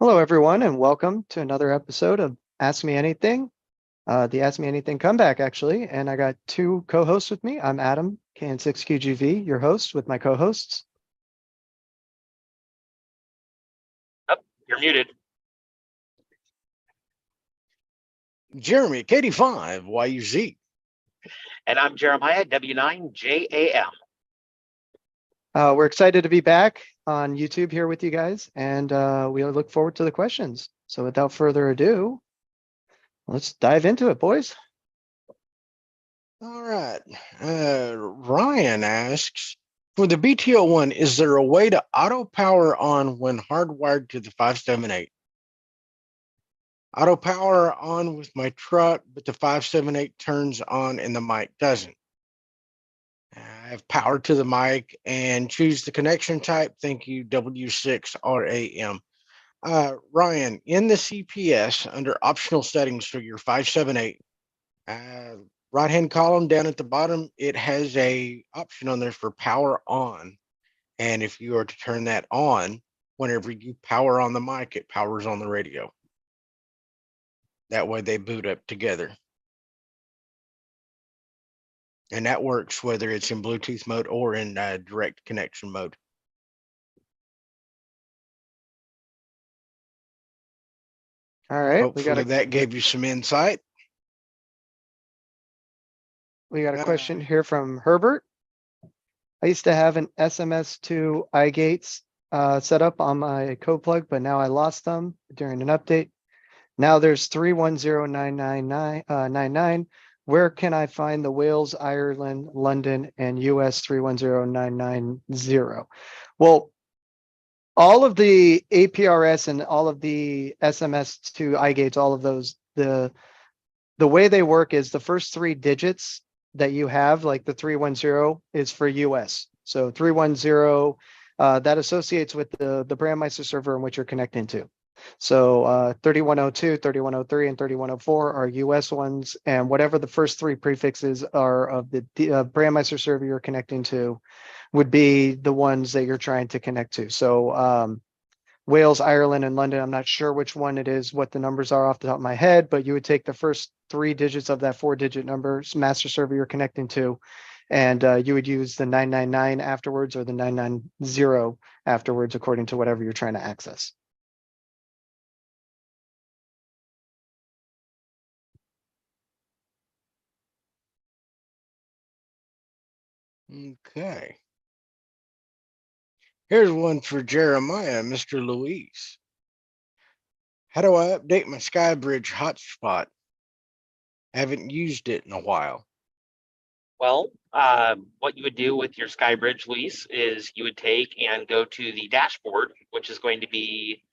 Hello, everyone, and welcome to another episode of Ask Me Anything, the Ask Me Anything comeback, actually. And I got two co-hosts with me. I'm Adam, KN6QGV, your host with my co-hosts. Oh, you're muted. Jeremy, K85, YUZ. And I'm Jeremiah, W9JAM. We're excited to be back on YouTube here with you guys, and we look forward to the questions. So without further ado, let's dive into it, boys. All right. Ryan asks, for the BTO1, is there a way to auto power on when hardwired to the 578? Auto power on with my truck, but the 578 turns on and the mic doesn't. I have power to the mic and choose the connection type. Thank you, W6RAM. Ryan, in the CPS under optional settings for your 578, right-hand column down at the bottom, it has a option on there for power on. And if you are to turn that on, whenever you power on the mic, it powers on the radio. That way they boot up together. And that works whether it's in Bluetooth mode or in direct connection mode. All right. Hopefully that gave you some insight. We got a question here from Herbert. I used to have an SMS2 iGates set up on my code plug, but now I lost them during an update. Now there's 3109999. Where can I find the Wales, Ireland, London, and US 310990? Well, all of the APRS and all of the SMS2 iGates, all of those, the way they work is the first three digits that you have, like the 310 is for US. So 310, that associates with the Brandmeister server in which you're connecting to. So 3102, 3103, and 3104 are US ones, and whatever the first three prefixes are of the Brandmeister server you're connecting to would be the ones that you're trying to connect to. So Wales, Ireland, and London, I'm not sure which one it is, what the numbers are off the top of my head, but you would take the first three digits of that four-digit number master server you're connecting to, and you would use the 999 afterwards or the 990 afterwards, according to whatever you're trying to access. Okay. Here's one for Jeremiah, Mr. Luis. How do I update my SkyBridge hotspot? Haven't used it in a while. Well, what you would do with your SkyBridge lease is you would take and go to the dashboard, which is going to be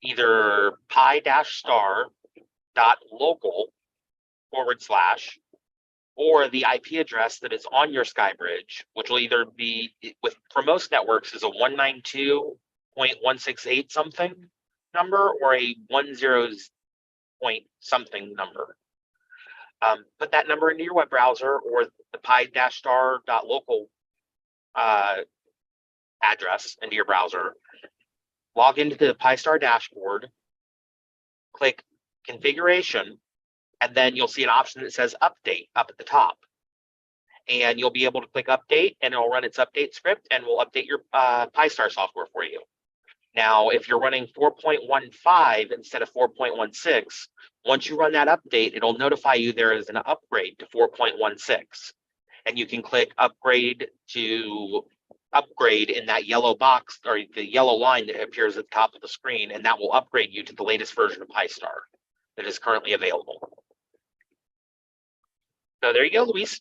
either pi-star.local / or the IP address that is on your SkyBridge, which will either be, for most networks, is a 192.168 something number or a 10 point something number. Put that number into your web browser or the pi-star.local address into your browser. Log into the Pi-Star dashboard, click configuration, and then you'll see an option that says update up at the top. And you'll be able to click update, and it'll run its update script, and will update your Pi-Star software for you. Now, if you're running 4.15 instead of 4.16, once you run that update, it'll notify you there is an upgrade to 4.16. And you can click upgrade to upgrade in that yellow box or the yellow line that appears at the top of the screen, and that will upgrade you to the latest version of Pi-Star that is currently available. So there you go, Luis.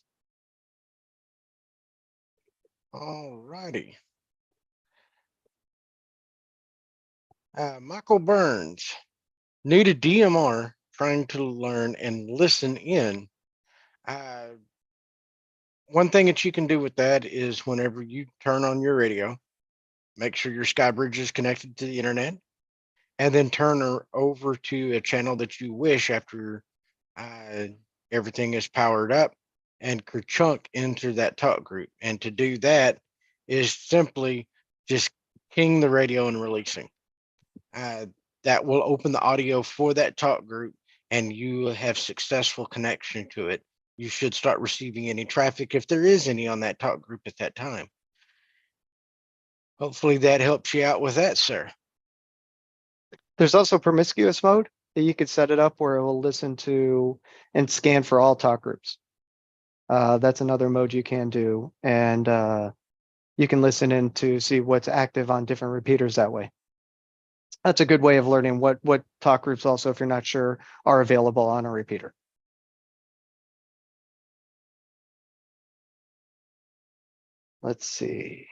All righty. Michael Burns, new to DMR, trying to learn and listen in. One thing that you can do with that is whenever you turn on your radio, make sure your SkyBridge is connected to the internet, and then turn her over to a channel that you wish after everything is powered up, and chunk into that talk group. And to do that is simply just king the radio and releasing. that will open the audio for that talk group, and you have successful connection to it. You should start receiving any traffic if there is any on that talk group at that time. Hopefully that helps you out with that, sir. There's also promiscuous mode that you could set it up where it will listen to and scan for all talk groups. That's another mode you can do. And you can listen in to see what's active on different repeaters that way. That's a good way of learning what talk groups also, if you're not sure, are available on a repeater. Let's see.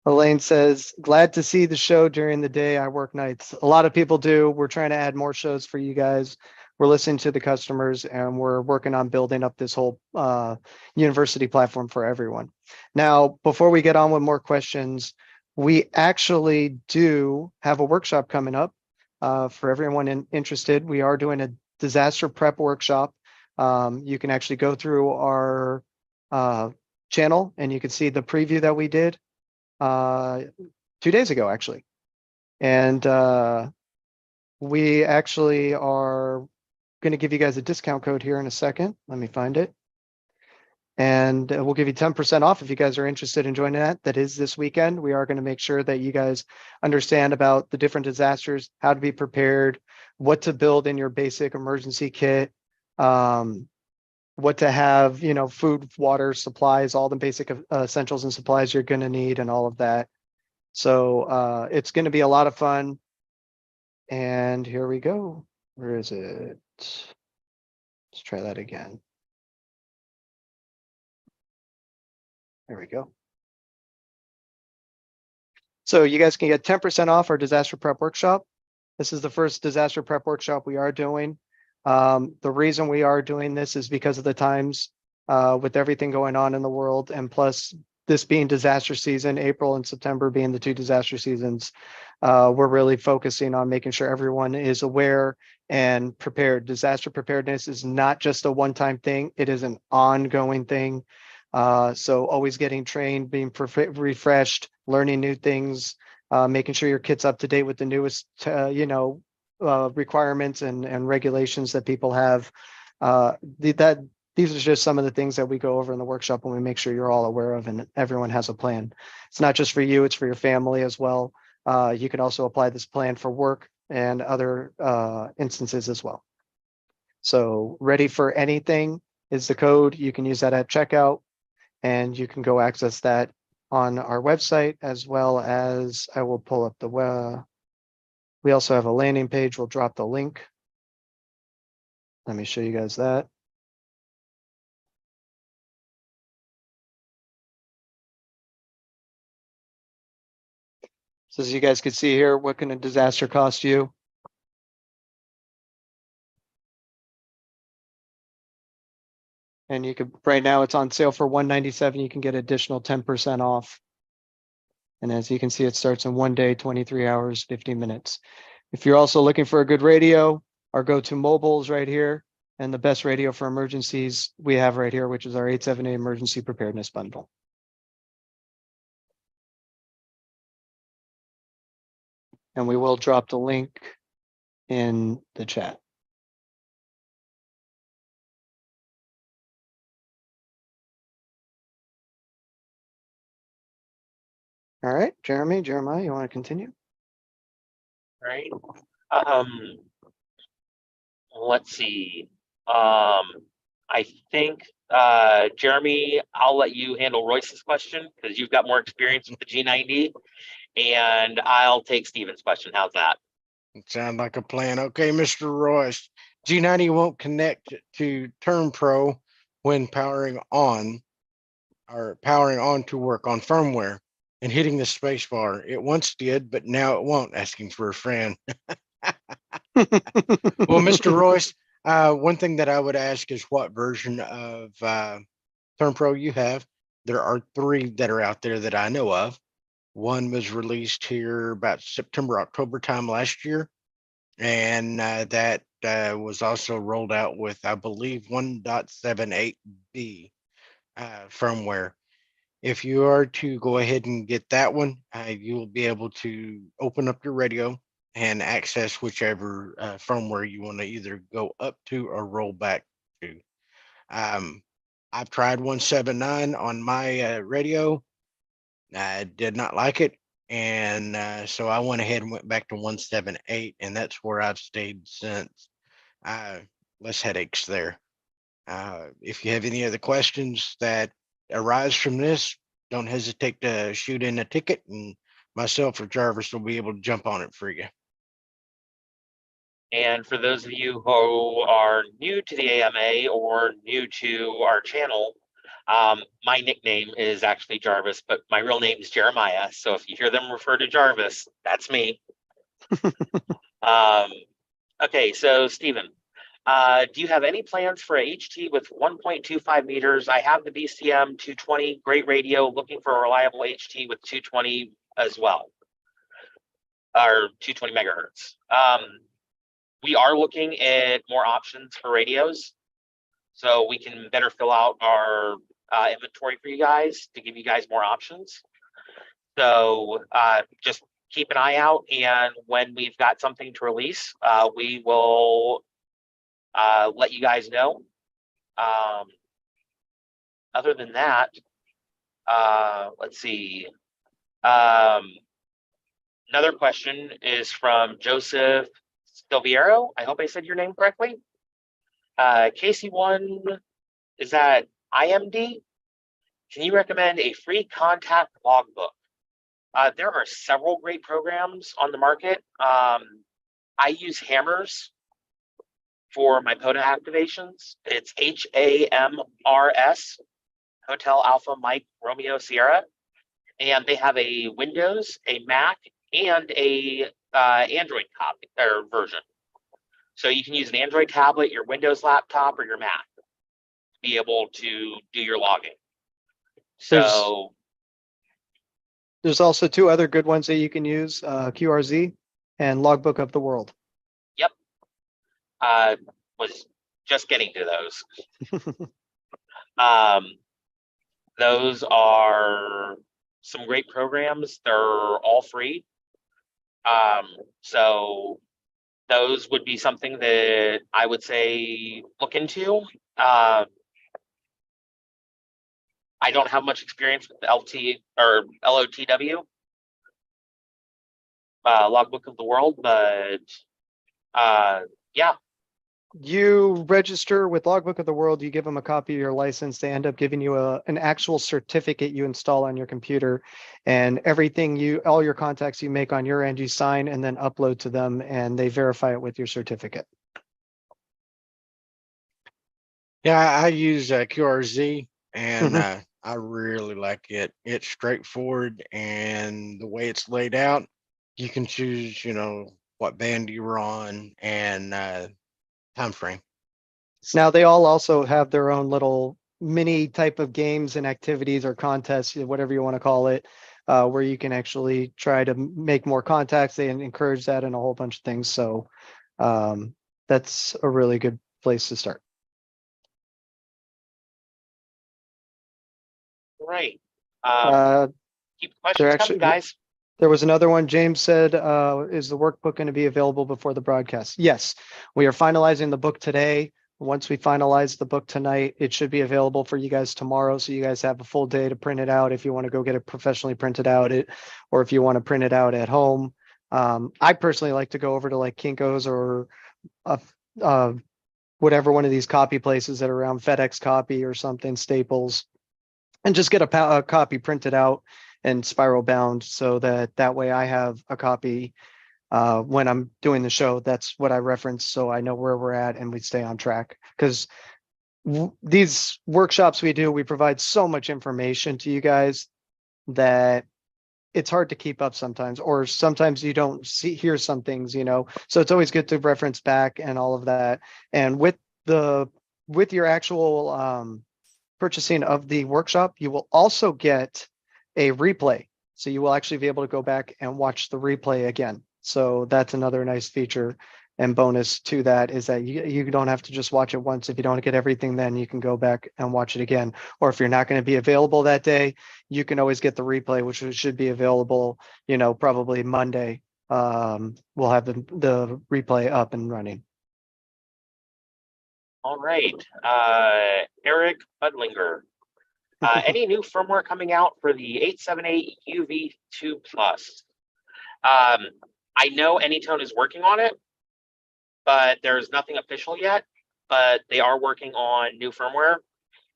Elaine says, glad to see the show during the day. I work nights. A lot of people do. We're trying to add more shows for you guys. We're listening to the customers, and we're working on building up this whole university platform for everyone. Now, before we get on with more questions, we actually do have a workshop coming up for everyone interested. We are doing a disaster prep workshop. You can actually go through our channel and you can see the preview that we did 2 days ago, actually. And we actually are going to give you guys a discount code here in a second. Let me find it. And we'll give you 10% off if you guys are interested in joining that. That is this weekend. We are going to make sure that you guys understand about the different disasters, how to be prepared, what to build in your basic emergency kit, what to have, you know, food, water, supplies, all the basic essentials and supplies you're going to need and all of that. So it's going to be a lot of fun. And here we go. Where is it? Let's try that again. There we go. So you guys can get 10% off our disaster prep workshop. This is the first disaster prep workshop we are doing. The reason we are doing this is because of the times with everything going on in the world, and plus this being disaster season, April and September being the 2 disaster seasons. We're really focusing on making sure everyone is aware and prepared. Disaster preparedness is not just a one-time thing. It is an ongoing thing. So always getting trained, being refreshed, learning new things, making sure your kit's up to date with the newest, requirements and regulations that people have. These are just some of the things that we go over in the workshop, and we make sure you're all aware of and everyone has a plan. It's not just for you, it's for your family as well. You can also apply this plan for work and other instances as well. So ready for anything is the code. You can use that at checkout, and you can go access that on our website, as well as I will pull up the we also have a landing page. We'll drop the link. Let me show you guys that. So as you guys can see here, what can a disaster cost you? And you could, right now it's on sale for $197. You can get additional 10% off. And as you can see, it starts in 1 day, 23 hours, 15 minutes. If you're also looking for a good radio, our go-to mobiles right here, and the best radio for emergencies we have right here, which is our 878 emergency preparedness bundle. And we will drop the link in the chat. All right, Jeremiah, you want to continue? Right. Let's see. I think Jeremy, I'll let you handle Royce's question because you've got more experience with the G90, and I'll take Steven's question. How's that? It sounds like a plan. Okay, Mr. Royce, G90 won't connect to Turn Pro when powering on to work on firmware and hitting the space bar. It once did, but now it won't, asking for a friend. Well, Mr. Royce, one thing that I would ask is what version of Turn Pro you have. There are 3 that are out there that I know of. One was released here about September, October time last year. And that was also rolled out with, I believe, 1.78b firmware. If you are to go ahead and get that one, you will be able to open up your radio, and access whichever firmware you want to either go up to or roll back to. I've tried 179 on my radio. I did not like it. And so I went ahead and went back to 178, and that's where I've stayed since. Less headaches there. If you have any other questions that arise from this, don't hesitate to shoot in a ticket, and myself or Jarvis will be able to jump on it for you. And for those of you who are new to the AMA or new to our channel, my nickname is actually Jarvis, but my real name is Jeremiah. So if you hear them refer to Jarvis, that's me. Okay, so Stephen, do you have any plans for a HT with 1.25 meters? I have the BCM 220, great radio, looking for a reliable HT with 220 as well, or 220 megahertz. We are looking at more options for radios, so we can better fill out our inventory for you guys to give you guys more options. So just keep an eye out, and when we've got something to release, we will let you guys know. Other than that, let's see. Another question is from Joseph Silviero. I hope I said your name correctly. KC1, is that IMD? Can you recommend a free contact logbook? There are several great programs on the market. I use Hammers for my POTA activations. It's HAMRS, Hotel Alpha Mike Romeo Sierra. And they have a Windows, a Mac, and a Android copy or version. So you can use an Android tablet, your Windows laptop, or your Mac to be able to do your logging. So there's also two other good ones that you can use, QRZ and Logbook of the World. Yep. Was just getting to those. Those are some great programs. They're all free. So those would be something that I would say look into. I don't have much experience with the LT or LOTW, Logbook of the World, but yeah. You register with Logbook of the World, you give them a copy of your license, they end up giving you an actual certificate you install on your computer, and everything all your contacts you make on your end, you sign and then upload to them, and they verify it with your certificate. Yeah, I use QRZ, and I really like it. It's straightforward, and the way it's laid out, you can choose, what band you're on and time frame. Now they all also have their own little mini type of games and activities or contests, whatever you want to call it, where you can actually try to make more contacts. They encourage that and a whole bunch of things. So that's a really good place to start. Right. Keep the questions coming, guys. There was another one. James said, is the workbook going to be available before the broadcast? Yes, we are finalizing the book today. Once we finalize the book tonight, it should be available for you guys tomorrow. So you guys have a full day to print it out if you want to go get it professionally printed out, or if you want to print it out at home. I personally like to go over to like Kinko's or whatever one of these copy places that are around, FedEx Copy or something, Staples, and just get a copy printed out and spiral bound, so that way I have a copy when I'm doing the show. That's what I reference, so I know where we're at and we stay on track. Because these workshops we provide so much information to you guys that it's hard to keep up sometimes, or sometimes you don't hear some things, so it's always good to reference back and all of that. And with your actual purchasing of the workshop, you will also get a replay. So you will actually be able to go back and watch the replay again. So that's another nice feature and bonus to that, is that you don't have to just watch it once. If you don't get everything, then you can go back and watch it again. Or if you're not going to be available that day, you can always get the replay, which should be available, probably Monday we'll have the replay up and running. All right, Eric Budlinger. Any new firmware coming out for the 878 UV2 Plus? I know Anytone is working on it, but there's nothing official yet. But they are working on new firmware,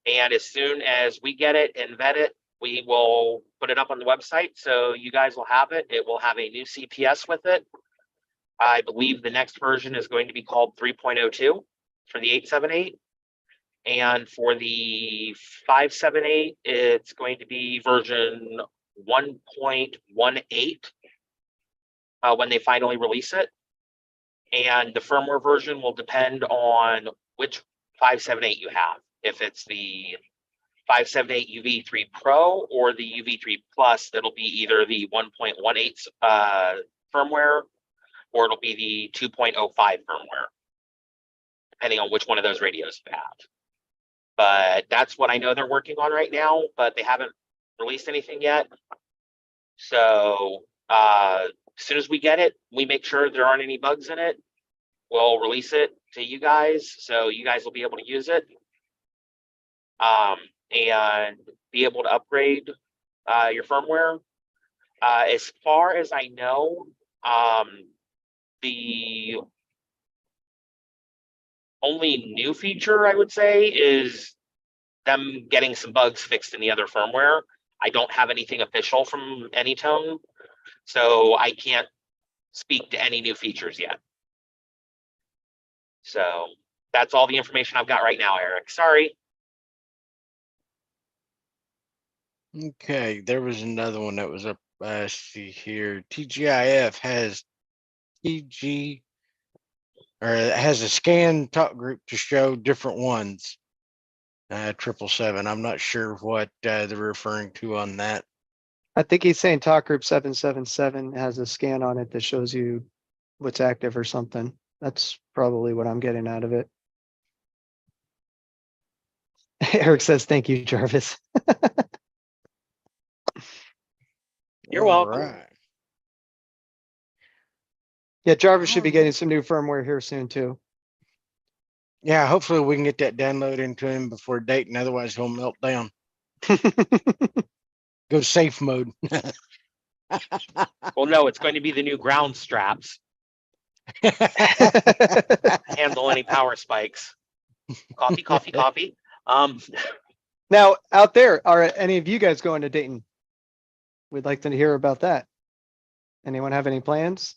and as soon as we get it and vet it, we will put it up on the website, so you guys will have it. It will have a new CPS with it. I believe the next version is going to be called 3.02 for the 878. And for the 578, it's going to be version 1.18 when they finally release it. And the firmware version will depend on which 578 you have. If it's the 578 UV3 Pro or the UV3 Plus, it'll be either the 1.18 firmware, or it'll be the 2.05 firmware, depending on which one of those radios you have. But that's what I know they're working on right now, but they haven't released anything yet. So as soon as we get it, we make sure there aren't any bugs in it. We'll release it to you guys, so you guys will be able to use it and be able to upgrade your firmware. As far as I know, the only new feature I would say is them getting some bugs fixed in the other firmware. I don't have anything official from Anytone, so I can't speak to any new features yet. So that's all the information I've got right now, Eric. Sorry. Okay, there was another one that was up. See here, TGIF has TG or has a scan talk group to show different ones. 777. I'm not sure what they're referring to on that. I think he's saying talk group 777 has a scan on it that shows you what's active or something. That's probably what I'm getting out of it. Eric says, thank you, Jarvis. You're welcome. Right. Yeah, Jarvis should be Alright. getting some new firmware here soon too. Yeah, hopefully we can get that download into him before dating. Otherwise, he'll melt down. Go safe mode. Well, no, it's going to be the new ground straps. Handle any power spikes. Coffee, coffee, coffee. Now, out there, are any of you guys going to Dayton? We'd like to hear about that. Anyone have any plans?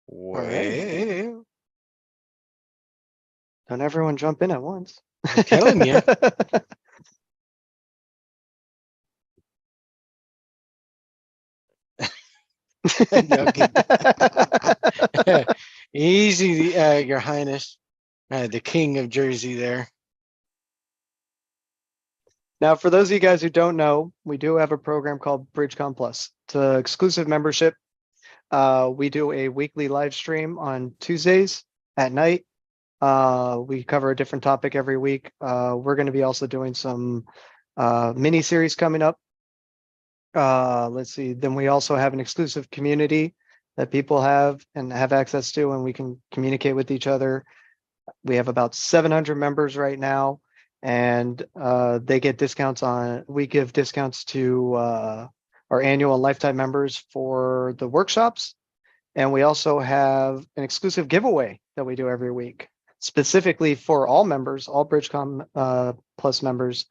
Well, Don't everyone jump in at once. I'm telling you. Easy, Your Highness, the King of Jersey there. Now, for those of you guys who don't know, we do have a program called BridgeCom Plus. It's an exclusive membership. We do a weekly live stream on Tuesdays at night. We cover a different topic every week. We're going to be also doing some mini series coming up. Let's see. Then we also have an exclusive community that people have and have access to, and we can communicate with each other. We have about 700 members right now, and they get discounts on. We give discounts to our annual and lifetime members for the workshops, and we also have an exclusive giveaway that we do every week, specifically for all members, all BridgeCom Plus members.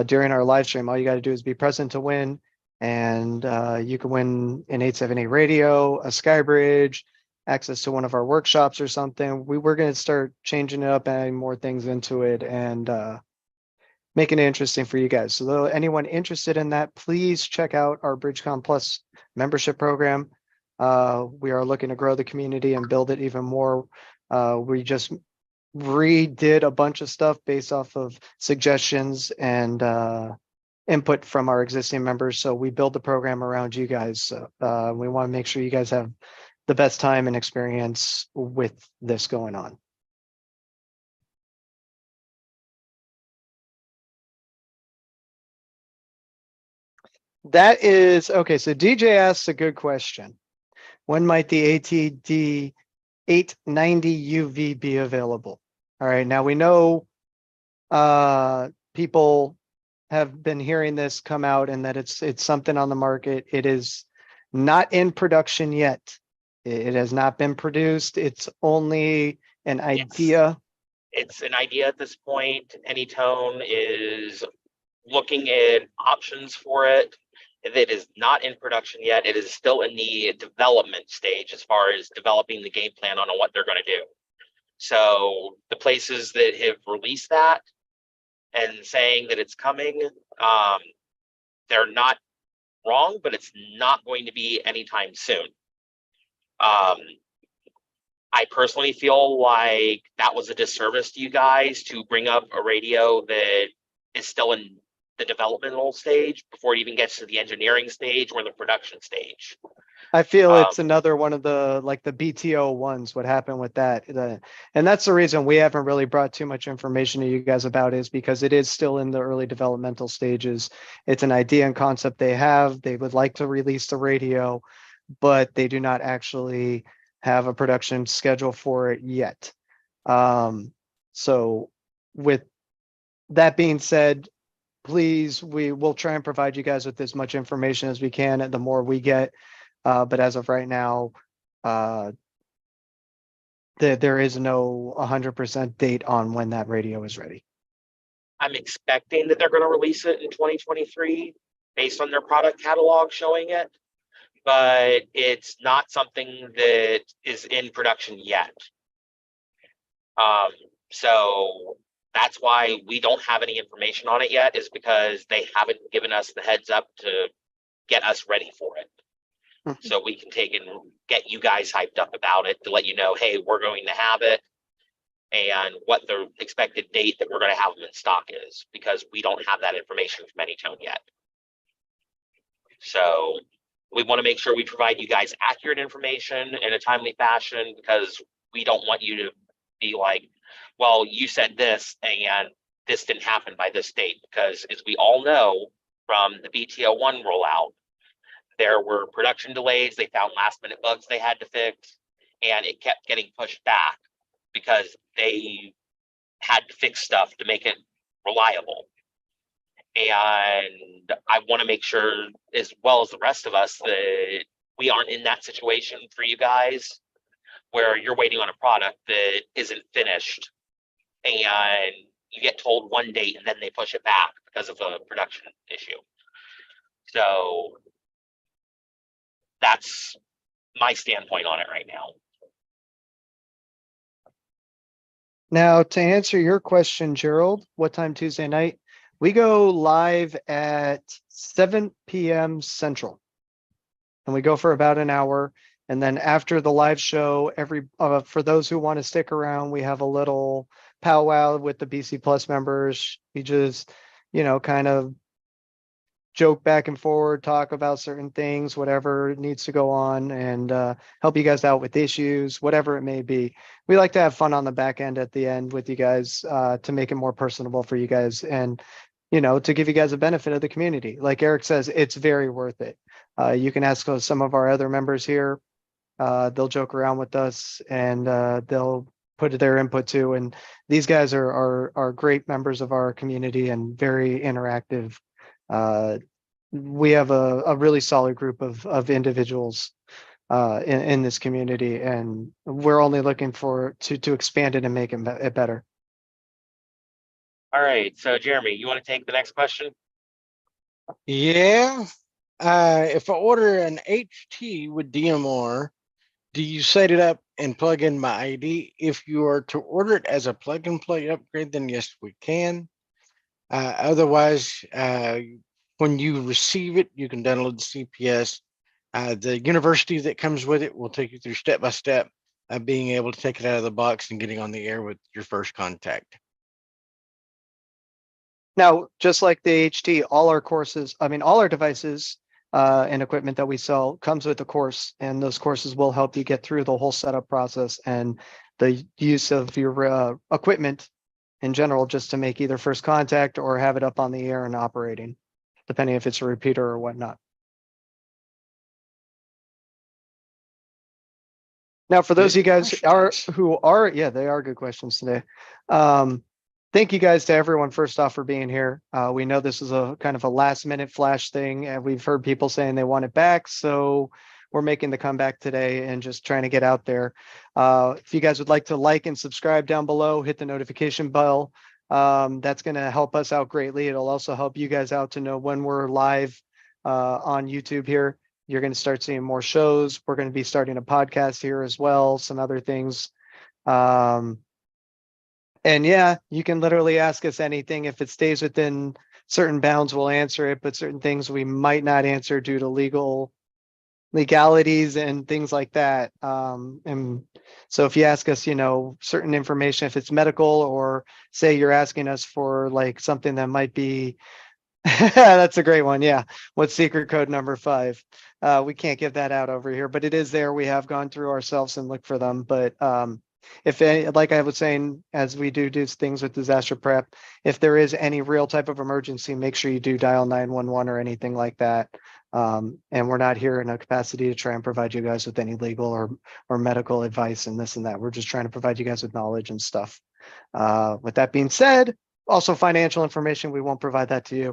During our live stream, all you got to do is be present to win, and you can win an 878 radio, a Skybridge, access to one of our workshops or something. We're going to start changing it up, adding more things into it, and making it interesting for you guys. So anyone interested in that, please check out our BridgeCom Plus membership program. We are looking to grow the community and build it even more. We just redid a bunch of stuff based off of suggestions and input from our existing members. So we build the program around you guys. We want to make sure you guys have the best time and experience with this going on. That is, okay, so DJ asks a good question. When might the ATD 890 UV be available? All right, now we know people have been hearing this come out and that it's something on the market. It is not in production yet. It has not been produced. It's only an Yes. idea. It's an idea at this point. Anytone is looking at options for it. It is not in production yet. It is still in the development stage as far as developing the game plan on what they're going to do. So the places that have released that and saying that it's coming, they're not wrong, but it's not going to be anytime soon. I personally feel like that was a disservice to you guys to bring up a radio that is still in the developmental stage before it even gets to the engineering stage or the production stage. I feel it's another one of the like the BTO ones. What happened with that? And that's the reason we haven't really brought too much information to you guys about is because it is still in the early developmental stages. It's an idea and concept they have. They would like to release the radio, but they do not actually have a production schedule for it yet. So with that being said, please, we will try and provide you guys with as much information as we can, and the more we get. But as of right now, there is no 100% date on when that radio is ready. I'm expecting that they're going to release it in 2023 based on their product catalog showing it, but it's not something that is in production yet. So that's why we don't have any information on it yet, is because they haven't given us the heads up to get us ready for it. So we can take and get you guys hyped up about it to let you know, hey, we're going to have it and what the expected date that we're going to have them in stock is, because we don't have that information from Anytone yet. So we want to make sure we provide you guys accurate information in a timely fashion, because we don't want you to be like, well, you said this and this didn't happen by this date, because as we all know from the BTO1 rollout, there were production delays. They found last minute bugs they had to fix, and it kept getting pushed back because they had to fix stuff to make it reliable. And I want to make sure, as well as the rest of us, that we aren't in that situation for you guys where you're waiting on a product that isn't finished and you get told one date and then they push it back because of a production issue. So that's my standpoint on it right now. Now, to answer your question, Gerald, what time Tuesday night? We go live at 7 p.m. Central, and we go for about an hour. And then after the live show, for those who want to stick around, we have a little powwow with the BC Plus members. We just, kind of joke back and forward, talk about certain things, whatever needs to go on, and help you guys out with issues, whatever it may be. We like to have fun on the back end at the end with you guys to make it more personable for you guys, and to give you guys a benefit of the community. Like Eric says, it's very worth it. You can ask some of our other members here. They'll joke around with us, and they'll put their input too. And these guys are great members of our community and very interactive. We have a really solid group of individuals in this community, and we're only looking to expand it and make it better. All right, so Jeremy, you want to take the next question? Yeah. If I order an HT with DMR, do you set it up and plug in my ID? If you are to order it as a plug and play upgrade, then yes, we can. Otherwise, when you receive it, you can download the CPS. The university that comes with it will take you through step by step of being able to take it out of the box and getting on the air with your first contact. Now, just like the HT, all our devices and equipment that we sell comes with a course, and those courses will help you get through the whole setup process and the use of your equipment in general, just to make either first contact or have it up on the air and operating. depending if it's a repeater or whatnot. Now, for those of you guys who are, yeah, they are good questions today. Thank you guys to everyone first off for being here. We know this is a kind of a last minute flash thing, and we've heard people saying they want it back. So we're making the comeback today and just trying to get out there. If you guys would like to like and subscribe down below, hit the notification bell. That's going to help us out greatly. It'll also help you guys out to know when we're live on YouTube here. You're going to start seeing more shows. We're going to be starting a podcast here as well, some other things. And yeah, you can literally ask us anything. If it stays within certain bounds, we'll answer it, but certain things we might not answer due to legalities and things like that. And so if you ask us, certain information, if it's medical, or say you're asking us for like something that might be, that's a great one. Yeah. What's secret code number 5? We can't give that out over here, but it is there. We have gone through ourselves and looked for them. But if any, like I was saying, as we do things with disaster prep, if there is any real type of emergency, make sure you do dial 911 or anything like that. And we're not here in a capacity to try and provide you guys with any legal or medical advice and this and that. We're just trying to provide you guys with knowledge and stuff. With that being said, also financial information, we won't provide that to you.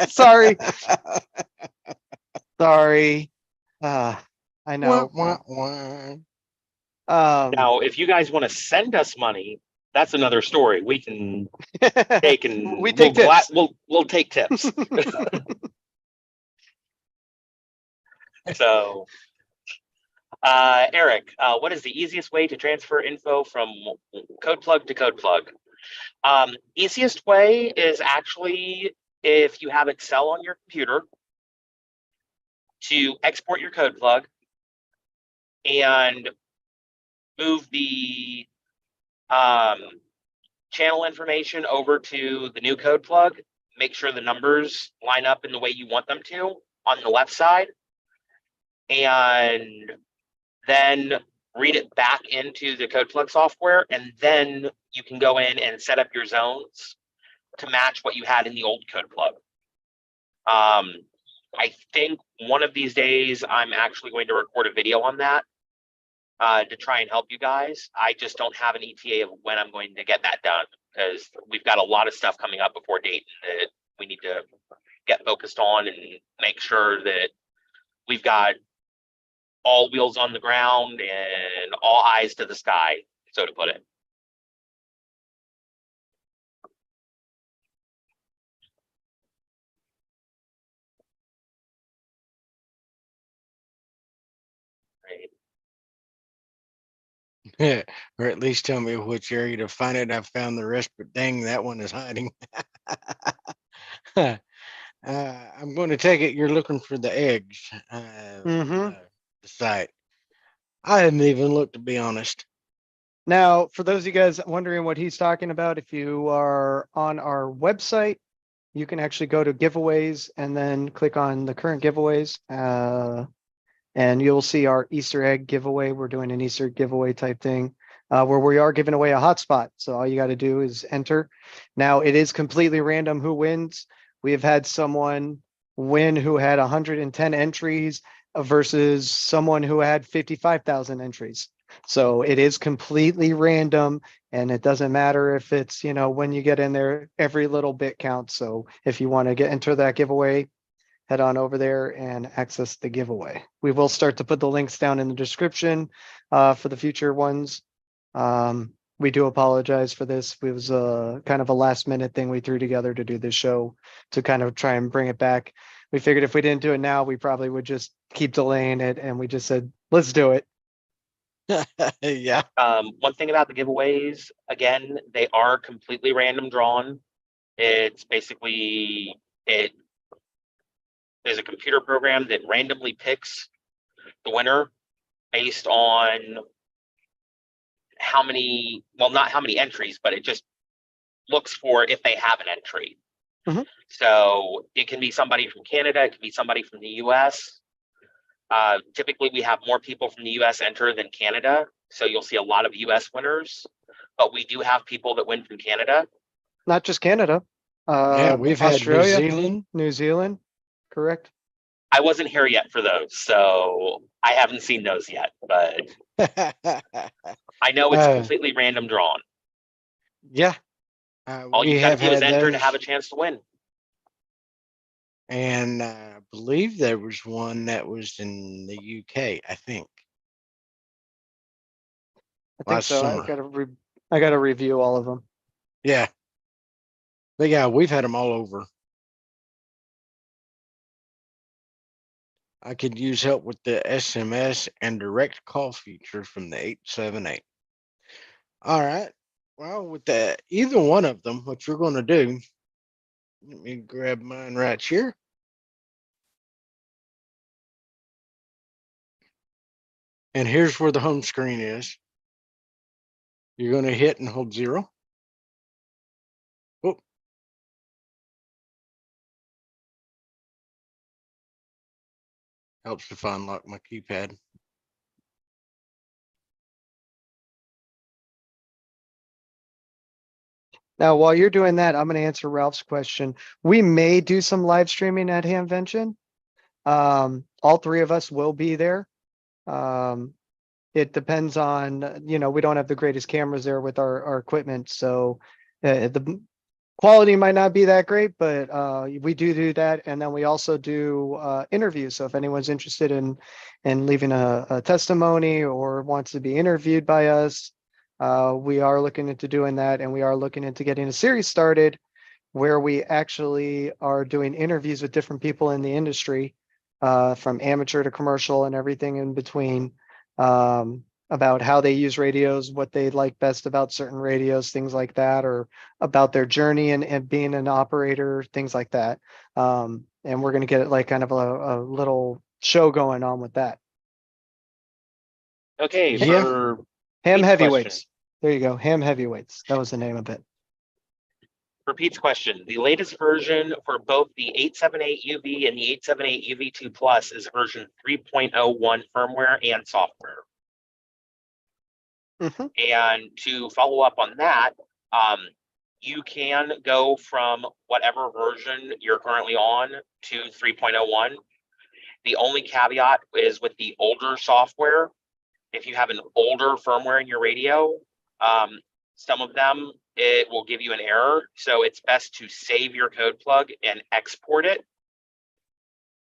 Sorry. I know. Now, if you guys want to send us money, that's another story. We can take and we take tips. We'll take tips. So, Eric, what is the easiest way to transfer info from code plug to code plug? Easiest way is actually, if you have Excel on your computer, to export your code plug and move the channel information over to the new code plug. Make sure the numbers line up in the way you want them to on the left side, and then read it back into the code plug software, and then you can go in and set up your zones to match what you had in the old code plug. I think one of these days I'm actually going to record a video on that to try and help you guys. I just don't have an ETA of when I'm going to get that done, because we've got a lot of stuff coming up before Dayton that we need to get focused on and make sure that we've got all wheels on the ground and all eyes to the sky, so to put it. Right. Or at least tell me which area to find it. I found the rest, but dang, that one is hiding. I'm going to take it you're looking for the eggs. The site. I hadn't even looked, to be honest. Now, for those of you guys wondering what he's talking about, if you are on our website, you can actually go to giveaways and then click on the current giveaways. And you'll see our Easter egg giveaway. We're doing an Easter giveaway type thing where we are giving away a hotspot. So all you got to do is enter. Now, it is completely random who wins. We have had someone win who had 110 entries versus someone who had 55,000 entries. So it is completely random, and it doesn't matter if it's, when you get in there, every little bit counts. So if you want to enter that giveaway, head on over there and access the giveaway. We will start to put the links down in the description for the future ones. We do apologize for this. It was a kind of a last minute thing we threw together to do this show to kind of try and bring it back. We figured if we didn't do it now, we probably would just keep delaying it. And we just said, let's do it. Yeah. One thing about the giveaways, again, they are completely random drawn. It's basically, there's a computer program that randomly picks the winner based on how many, well, not how many entries, but it just looks for if they have an entry. So it can be somebody from Canada, it can be somebody from the US. Typically we have more people from the US enter than Canada, so you'll see a lot of US winners, but we do have people that win from Canada. Not just Canada. we've had New Australia, Zealand. New Zealand, correct? I wasn't here yet for those, so I haven't seen those yet, but I know it's completely random drawn. Yeah. All We you've got to have do is had enter to those. have a chance to win. And I believe there was one that was in the UK, I think. I think Last so. summer. I gotta review all of them. Yeah. But yeah, we've had them all over. I could use help with the SMS and direct call feature from the 878. All right. Well, with that, either one of them, what you're going to do, let me grab mine right here. And here's where the home screen is. You're going to hit and hold 0. Oh. Helps if I unlock my keypad. Now, while you're doing that, I'm going to answer Ralph's question. We may do some live streaming at Hamvention. All three of us will be there. It depends on, we don't have the greatest cameras there with our equipment. So the quality might not be that great, but we do that. And then we also do interviews. So if anyone's interested in leaving a testimony or wants to be interviewed by us, we are looking into doing that. And we are looking into getting a series started where we actually are doing interviews with different people in the industry, from amateur to commercial and everything in between, about how they use radios, what they like best about certain radios, things like that, or about their journey and being an operator, things like that. And we're going to get it like kind of a little show going on with that. Okay, Yeah. for Ham Pete's Heavyweights. question. There you go. Ham Heavyweights. That was the name of it. For Pete's question, the latest version for both the 878 UV and the 878 UV2 Plus is version 3.01 firmware and software. And to follow up on that, you can go from whatever version you're currently on to 3.01. The only caveat is with the older software. If you have an older firmware in your radio, some of them, it will give you an error. So it's best to save your code plug and export it.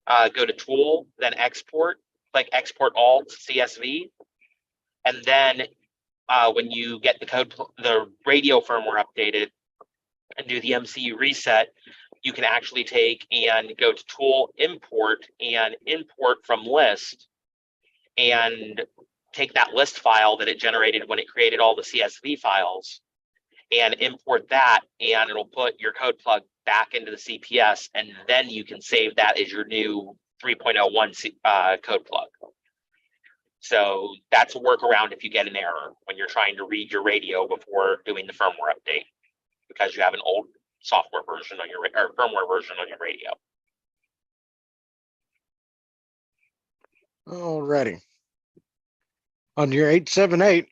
Go to Tool, then Export, click Export All to CSV. And then when you get the radio firmware updated and do the MCU reset, you can actually take and go to Tool, Import, and import from list, and take that list file that it generated when it created all the CSV files and import that, and it'll put your code plug back into the CPS, and then you can save that as your new 3.01 code plug. So that's a workaround if you get an error when you're trying to read your radio before doing the firmware update, because you have an old software version on your or firmware version on your radio. Alrighty. On your 878,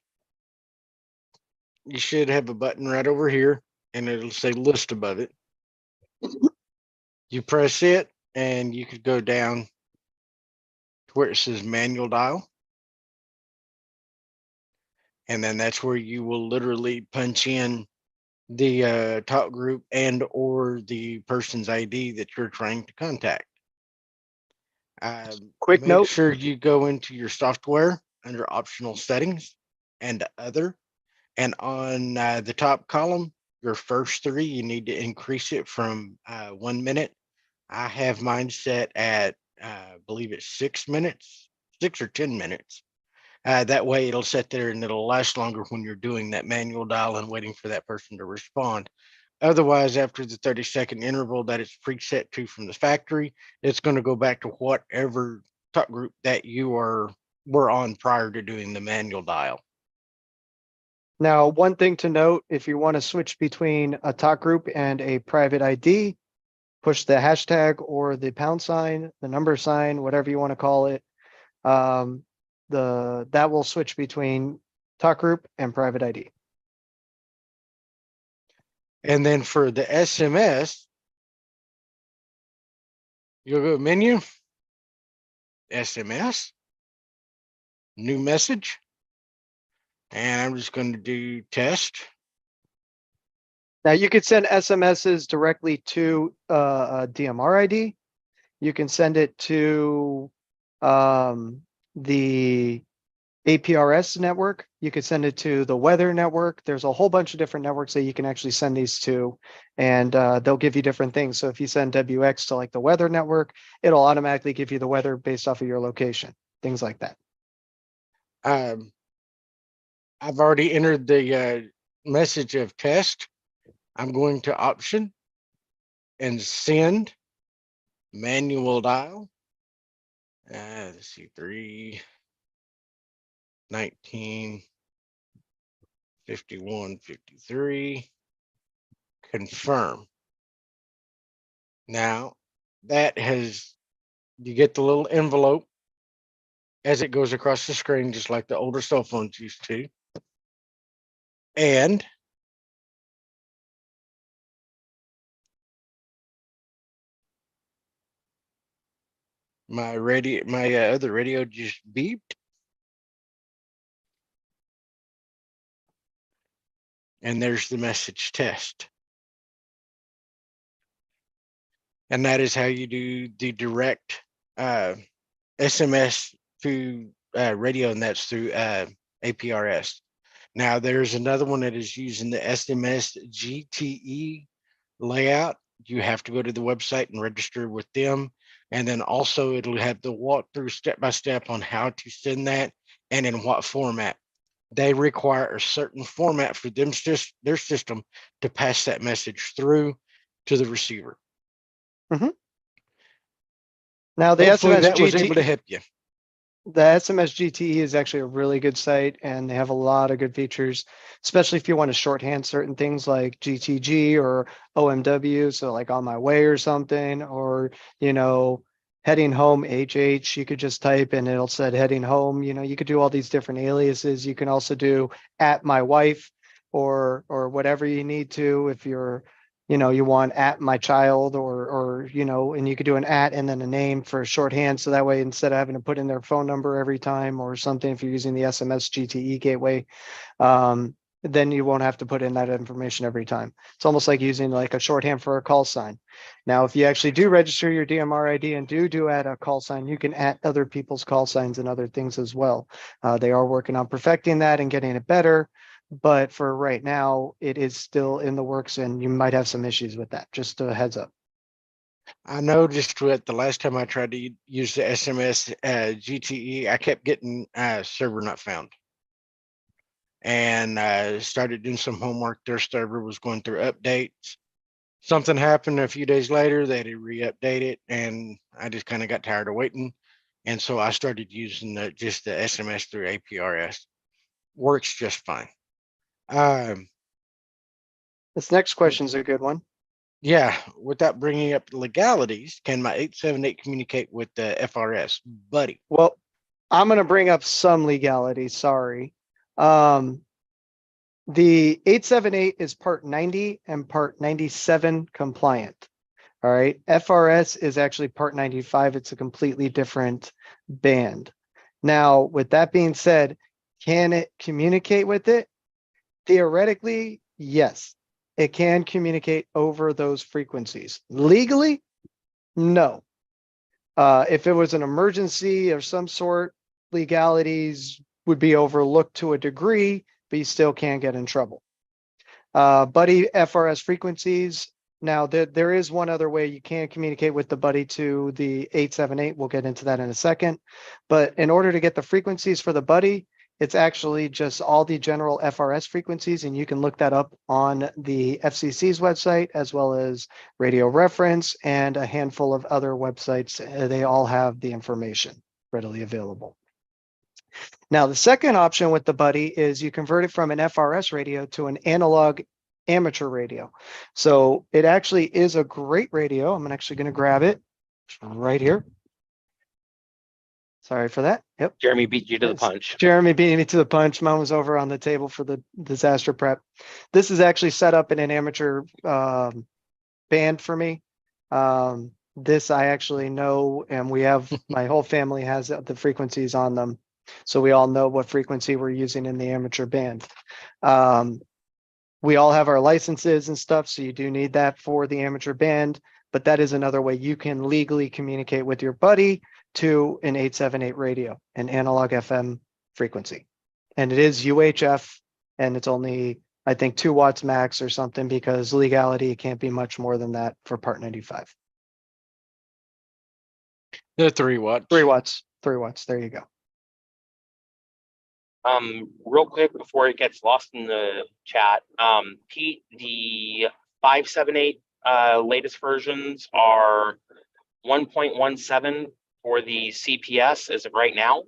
you should have a button right over here, and it'll say list above it. You press it, and you could go down to where it says manual dial. And then that's where you will literally punch in the talk group and or the person's ID that you're trying to contact. Quick Make note. sure you go into your software under optional settings and other. And on the top column, your first 3, you need to increase it from 1 minute. I have mine set at, I believe it's 6 minutes, 6 or 10 minutes. That way it'll sit there and it'll last longer when you're doing that manual dial and waiting for that person to respond. Otherwise, after the 30-second interval that it's preset to from the factory, it's going to go back to whatever talk group that you were on prior to doing the manual dial. Now, one thing to note, if you want to switch between a talk group and a private ID, push the hashtag or the pound sign, the number sign, whatever you want to call it. That will switch between talk group and private ID. And then for the SMS, you'll go menu, SMS, new message. And I'm just going to do test. Now you could send SMSs directly to a DMR ID. You can send it to the APRS network. You could send it to the weather network. There's a whole bunch of different networks that you can actually send these to, and they'll give you different things. So if you send WX to like the weather network, it'll automatically give you the weather based off of your location, things like that. I've already entered the message of test. I'm going to option and send manual dial. Let's see, 319 51 53. Confirm. Now that has, you get the little envelope as it goes across the screen, just like the older cell phones used to. And my radio, my other radio just beeped. And there's the message test. And that is how you do the direct SMS to radio, and that's through APRS. Now there's another one that is using the SMS GTE layout. You have to go to the website and register with them. And then also it'll have the walkthrough step by step on how to send that and in what format. They require a certain format for them, their system, to pass that message through to the receiver. Now the Hopefully SMS that was GT able to help you. the SMS GTE is actually a really good site, and they have a lot of good features, especially if you want to shorthand certain things like GTG or OMW. So like on my way or something, or, you know, heading home, HH, you could just type and it'll say heading home. You know, you could do all these different aliases. You can also do at my wife or whatever you need to if you're, you know, you want at my child or, you know, and you could do an at and then a name for shorthand. So that way, instead of having to put in their phone number every time or something, if you're using the SMS GTE gateway, then you won't have to put in that information every time. It's almost like using like a shorthand for a call sign. Now, if you actually do register your DMR ID and do add a call sign, you can add other people's call signs and other things as well. They are working on perfecting that and getting it better. But for right now, it is still in the works and you might have some issues with that. Just a heads up. I noticed with the last time I tried to use the SMS GTE, I kept getting server not found. And started doing some homework. Their server was going through updates. Something happened a few days later, they had to re-update it, and I just kind of got tired of waiting. And so I started using just the SMS through APRS. Works just fine. This next question is a good one. Yeah, without bringing up legalities, can my 878 communicate with the FRS, buddy? Well, I'm going to bring up some legality. Sorry. The 878 is part 90 and part 97 compliant. All right. FRS is actually part 95. It's a completely different band. Now, with that being said, can it communicate with it? Theoretically, yes, it can communicate over those frequencies. Legally, no. If it was an emergency of some sort, legalities would be overlooked to a degree, but you still can't get in trouble. Buddy FRS frequencies. Now, there is one other way you can communicate with the buddy to the 878. We'll get into that in a second. But in order to get the frequencies for the buddy, it's actually just all the general FRS frequencies, and you can look that up on the FCC's website, as well as Radio Reference and a handful of other websites. They all have the information readily available. Now, the second option with the buddy is you convert it from an FRS radio to an analog amateur radio. So it actually is a great radio. I'm actually going to grab it right here. Sorry for that. Yep. Jeremy beat you to the Yes. punch. Jeremy beating me to the punch. Mine was over on the table for the disaster prep. This is actually set up in an amateur band for me. This I actually know, and we have my whole family has the frequencies on them, so we all know what frequency we're using in the amateur band. We all have our licenses and stuff, so you do need that for the amateur band, but that is another way you can legally communicate with your buddy to an 878 radio, an analog FM frequency. And it is UHF, and it's only, I think, 2 watts max or something, because legality, it can't be much more than that for Part 95. The 3 watts. 3 watts, 3 watts. There you go. Real quick before it gets lost in the chat, Pete, the 578 latest versions are 1.17 for the CPS as of right now.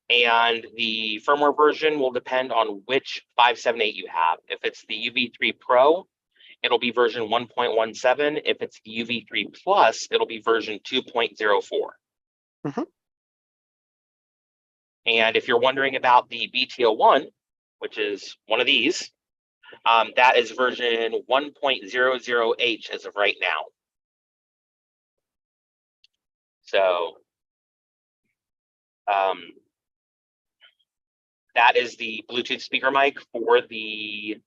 And the firmware version will depend on which 578 you have. If it's the UV3 Pro, it'll be version 1.17. If it's the UV3 Plus, it'll be version 2.04. Mhm. And if you're wondering about the BTO1, which is one of these, that is version 1.00H as of right now. So that is the Bluetooth speaker mic for the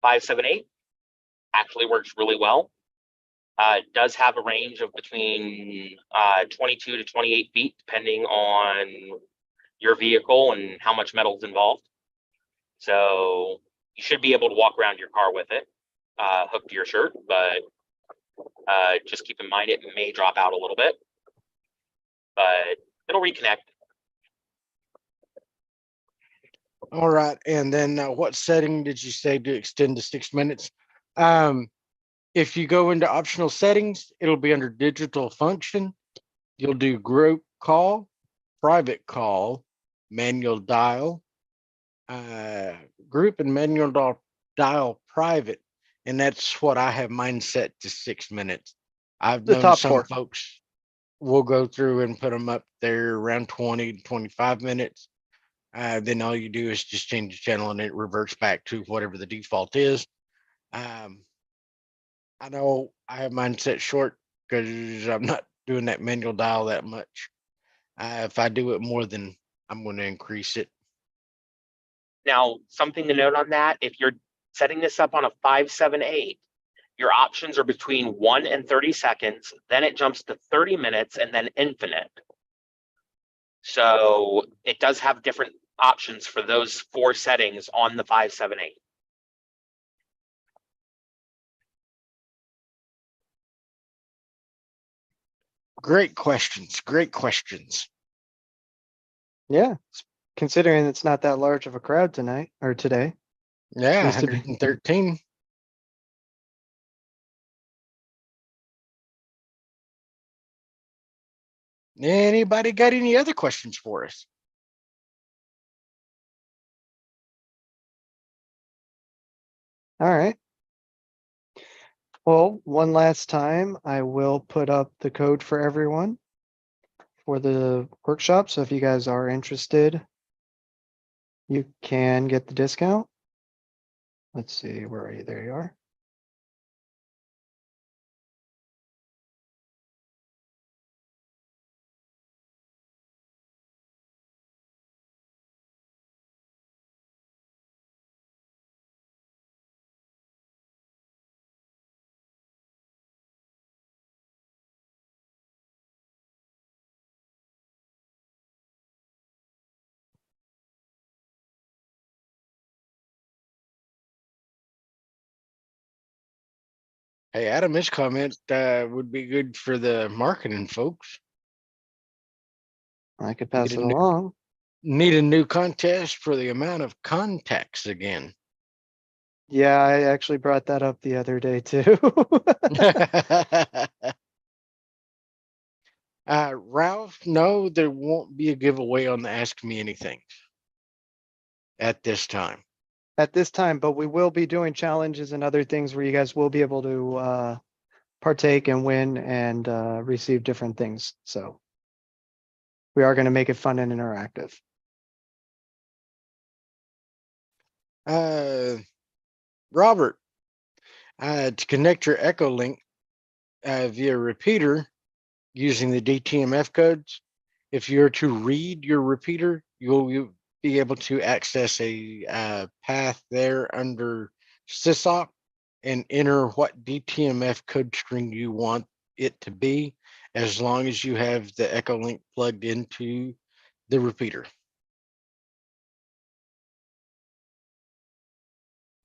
578. Actually works really well. It does have a range of between 22 to 28 feet, depending on your vehicle and how much metal is involved. So you should be able to walk around your car with it, hooked to your shirt, but just keep in mind it may drop out a little bit, but it'll reconnect. All right. And then what setting did you say to extend to 6 minutes? If you go into optional settings, it'll be under digital function. You'll do group call, private call, manual dial, group and manual dial private. And that's what I have mine set to 6 minutes. I've The known top some 4. folks will go through and put them up there around 20 to 25 minutes. Then all you do is just change the channel and it reverts back to whatever the default is. I know I have mine set short because I'm not doing that manual dial that much. If I do it more, then I'm going to increase it. Now, something to note on that, if you're setting this up on a 578, your options are between 1 and 30 seconds, then it jumps to 30 minutes and then infinite. So it does have different options for those 4 settings on the 578. Great questions. Great questions. Yeah, considering it's not that large of a crowd tonight or today. Yeah, Seems to be. 113. Anybody got any other questions for us? All right. Well, one last time, I will put up the code for everyone for the workshop. So if you guys are interested, you can get the discount. Let's see, where are you? There you are. Hey, Adam, his comment would be good for the marketing folks. I could pass Get it a new- along. Need a new contest for the amount of contacts again. Yeah, I actually brought that up the other day too. Ralph, no, there won't be a giveaway on the Ask Me Anything at this time. At this time, but we will be doing challenges and other things where you guys will be able to partake and win and receive different things. So we are going to make it fun and interactive. Robert, to connect your Echo Link via repeater using the DTMF codes, if you're to read your repeater, you'll be able to access a path there under sysop and enter what DTMF code string you want it to be, as long as you have the Echo Link plugged into the repeater.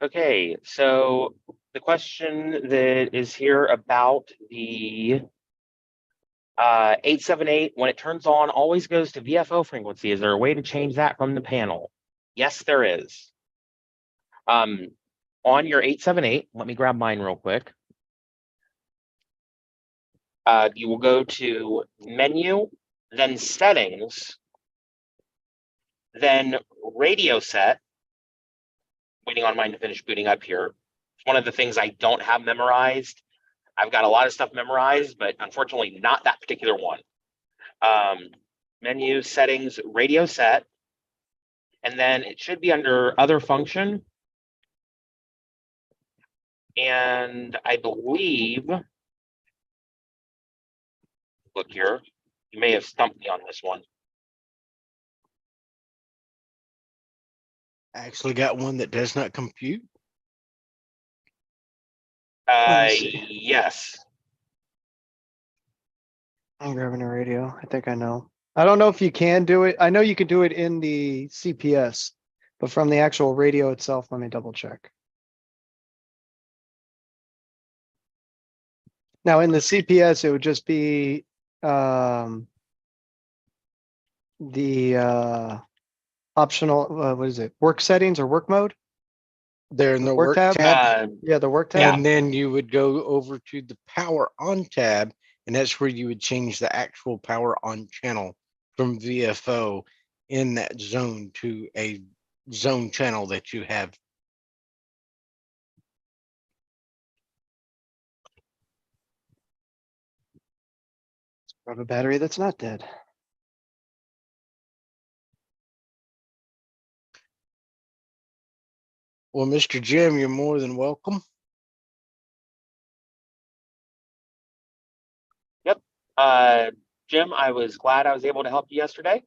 Okay, so the question that is here about the 878, when it turns on, always goes to VFO frequency. Is there a way to change that from the panel? Yes, there is. On your 878, let me grab mine real quick. You will go to menu, then settings, then radio set. Waiting on mine to finish booting up here. It's one of the things I don't have memorized. I've got a lot of stuff memorized, but unfortunately not that particular one. Menu, settings, radio set, and then it should be under other function. And I believe, look here, you may have stumped me on this one. I actually got one that does not compute. Let me see. Yes. I'm grabbing a radio. I think I know. I don't know if you can do it. I know you can do it in the CPS, but from the actual radio itself, let me double check. Now in the CPS, it would just be the optional, what is it? Work settings or work mode? There in the Work work tab? tab. Yeah, the work tab. And then you would go over to the power on tab, and that's where you would change the actual power on channel from VFO in that zone to a zone channel that you have. Grab a battery that's not dead. Well, Mr. Jim, you're more than welcome. Yep. Jim, I was glad I was able to help you yesterday.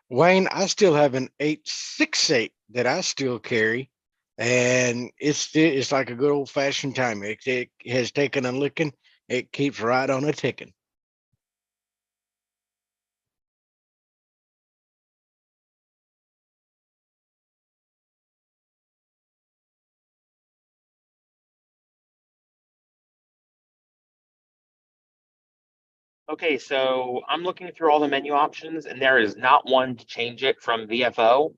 Wayne, I still have an 868 that I still carry, and it's like a good old fashioned time. It has taken a licking. It keeps right on a ticking. Okay, so I'm looking through all the menu options and there is not one to change it from VFO.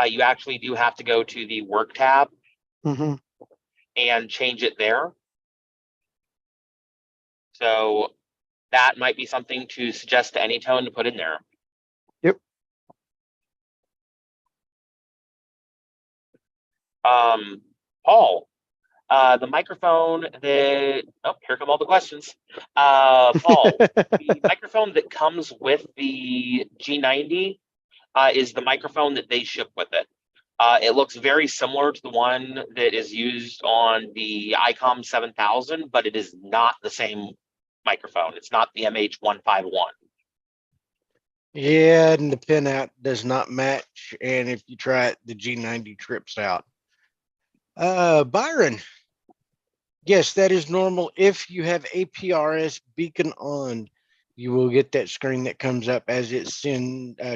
You actually do have to go to the work tab Mhm. and change it there. So that might be something to suggest to Anytone to put in there. Yep. Paul, the microphone that, oh, here come all the questions. Paul, the microphone that comes with the G90 is the microphone that they ship with it. It looks very similar to the one that is used on the ICOM 7000, but it is not the same microphone. It's not the MH151. Yeah, and the pinout does not match. And if you try it, the G90 trips out. Byron, yes, that is normal. If you have APRS beacon on, you will get that screen that comes up as it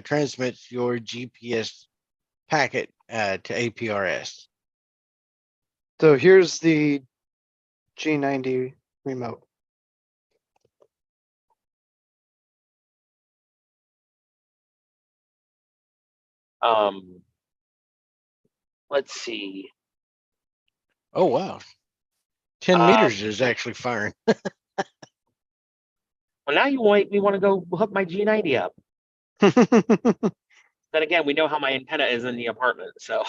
transmits your GPS packet to APRS. So here's the G90 remote. Let's see. Oh, wow. 10 meters is actually firing. Well, now you want me want to go hook my G90 up. Then again, we know how my antenna is in the apartment, so.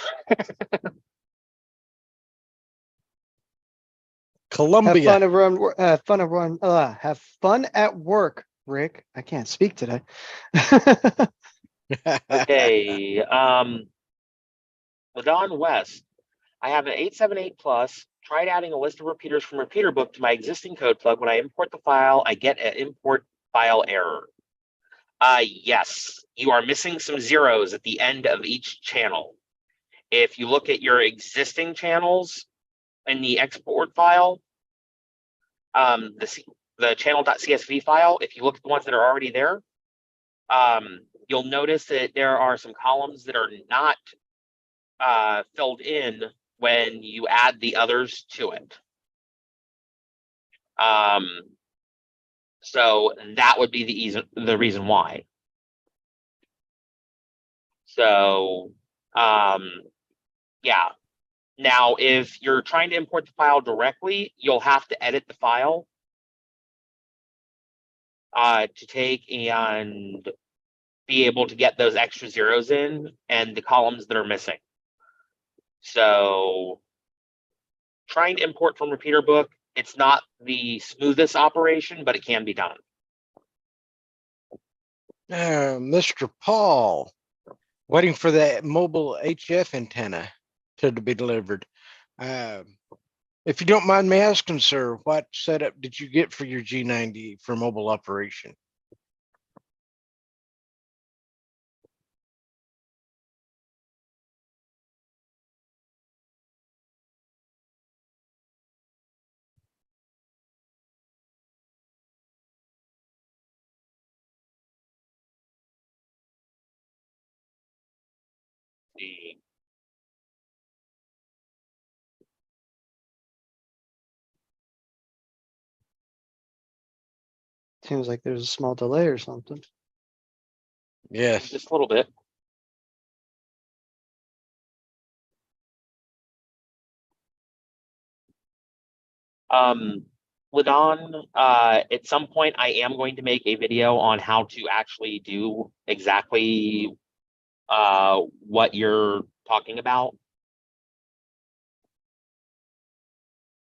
Columbia. Have fun at work, Rick. I can't speak today. Okay. Ladon West. I have an 878 plus. Tried adding a list of repeaters from repeater book to my existing code plug. When I import the file, I get an import file error. Yes, you are missing some zeros at the end of each channel. If you look at your existing channels in the export file, the channel.csv file, if you look at the ones that are already there, you'll notice that there are some columns that are not filled in when you add the others to it. So that would be the reason why. So yeah. Now, if you're trying to import the file directly, you'll have to edit the file to take and be able to get those extra zeros in and the columns that are missing. So trying to import from repeater book, it's not the smoothest operation, but it can be done. Mr. Paul, waiting for the mobile HF antenna to be delivered. If you don't mind me asking, sir, what setup did you get for your G90 for mobile operation? The Seems like there's a small delay or something. Yes. just a little bit. Ladon, at some point I am going to make a video on how to actually do exactly what you're talking about.